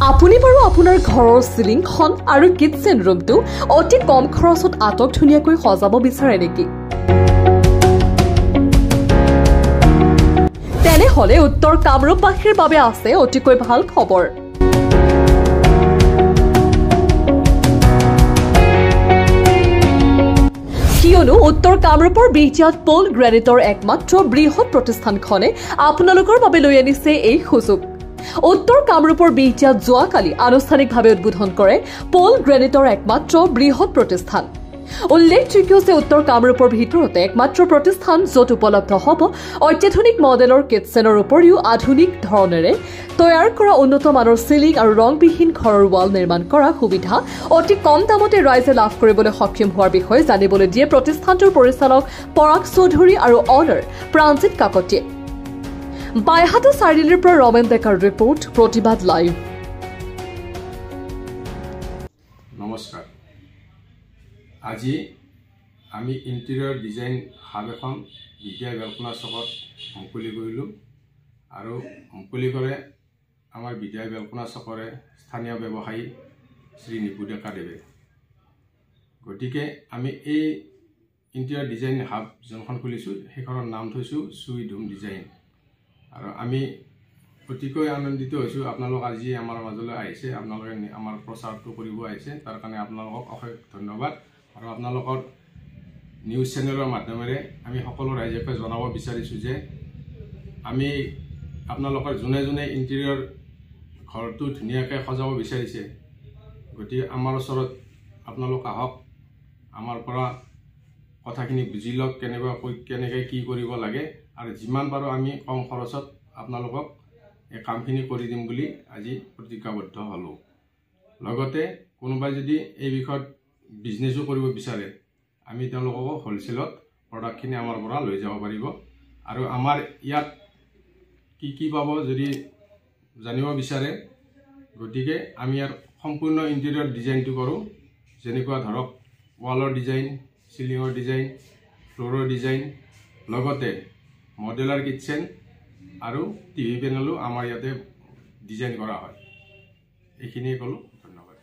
আপুনি বাৰু আপোনাৰ ঘৰৰ সিলিংখন আৰু কিচেন ৰুমটো অতি কম খৰচত আটক ধুনীয়াকৈ সজাব বিচাৰে নেকি? তেনেহলে উত্তৰ কামৰূপবাসীৰ বাবে আছে অতিকৈ ভাল খবৰ। কিয়নো উত্তৰ কামৰূপৰ বিহতিয়াত পল গ্ৰেনিটৰ একমাত্ৰ বৃহৎ প্ৰতিষ্ঠানখনে আপোনালোকৰ বাবে লৈ আনিছে এই সুযোগ। উত্তৰ কামৰূপৰ বিহতিয়াত যোৱাকালি আনুষ্ঠানিকভাৱে উদ্বোধন কৰে পল গ্ৰেনিটৰ একমাত্ৰ বৃহৎ প্ৰতিষ্ঠান। উল্লেখযোগ্য যে উত্তৰ কামৰূপৰ ভিতৰতে একমাত্ৰ প্ৰতিষ্ঠান য'ত উপলব্ধ হ'ব অত্যাধুনিক মডেলৰ কিটচেনৰ উপৰিও আধুনিক ধৰণেৰে তৈয়াৰ কৰা উন্নত মানৰ চিলিং আৰু ৰংবিহীন ঘৰৰ ৱাল নিৰ্মাণ কৰা সুবিধা অতি কম দামতে ৰাইজে লাভ কৰিবলৈ সক্ষম হোৱাৰ বিষয়ে জানিবলৈ দিয়ে প্ৰতিষ্ঠানটোৰ পৰিচালক পৰাগ চৌধুৰী আৰু অনাৰ প্ৰাঞ্জিত কাকতিয়ে। বাইহাটা চাৰিআলিৰ পৰা ৰমেন ডেকাৰ ৰিপৰ্ট, প্ৰতিবাদ লাইভ। নমস্কাৰ। আজি আমি ইণ্টেৰিয়ৰ ডিজাইন হাব এখন বিদ্যা বেলকনা চকত মুকলি কৰিলোঁ আৰু মুকলি কৰে আমাৰ বিদ্যা বেলকনা চকৰে স্থানীয় ব্যৱসায়ী শ্ৰী নিপু ডেকাদেৱে। গতিকে আমি এই ইণ্টেৰিয়ৰ ডিজাইন হাব যোনখন খুলিছোঁ সেইখনৰ নাম থৈছোঁ চুই ধুম ডিজাইন। আৰু আমি অতিকৈ আনন্দিত হৈছোঁ আপোনালোক আজি আমাৰ মাজলৈ আহিছে, আপোনালোকে আমাৰ প্ৰচাৰটো কৰিব আহিছে, তাৰ কাৰণে আপোনালোকক অশেষ ধন্যবাদ। আৰু আপোনালোকৰ নিউজ চেনেলৰ মাধ্যমেৰে আমি সকলো ৰাইজকে জনাব বিচাৰিছোঁ যে আমি আপোনালোকৰ যোনে যোনে ইণ্টেৰিয়ৰ ঘৰটো ধুনীয়াকৈ সজাব বিচাৰিছে, গতিকে আমাৰ ওচৰত আপোনালোক আহক, আমাৰ পৰা কথাখিনি বুজি লওক কেনেকৈ কি কৰিব লাগে, আৰু যিমান পাৰোঁ আমি কম খৰচত আপোনালোকক এই কামখিনি কৰি দিম বুলি আজি প্ৰতিজ্ঞাবদ্ধ হ'লোঁ। লগতে কোনোবাই যদি এই বিষয়ত বিজনেছো কৰিব বিচাৰে আমি তেওঁলোককো হ'লচেলত প্ৰডাক্টখিনি আমাৰ পৰা লৈ যাব পাৰিব। আৰু আমাৰ ইয়াত কি পাব যদি জানিব বিচাৰে, গতিকে আমি ইয়াত সম্পূৰ্ণ ইণ্টেৰিয়ৰ ডিজাইনটো কৰোঁ, যেনেকুৱা ধৰক ৱালৰ ডিজাইন, চিলিঙৰ ডিজাইন, ফ্ল'ৰৰ ডিজাইন, লগতে মডেলাৰ কিটচেন আৰু টিভি পেনেলো আমাৰ ইয়াতে ডিজাইন কৰা হয়। এইখিনিয়ে ক'লোঁ, ধন্যবাদ।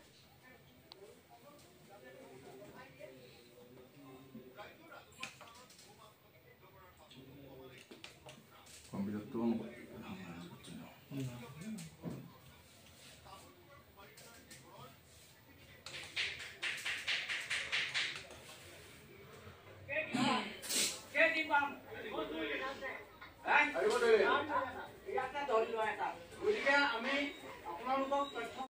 গতিকে আমি আপোনালোকক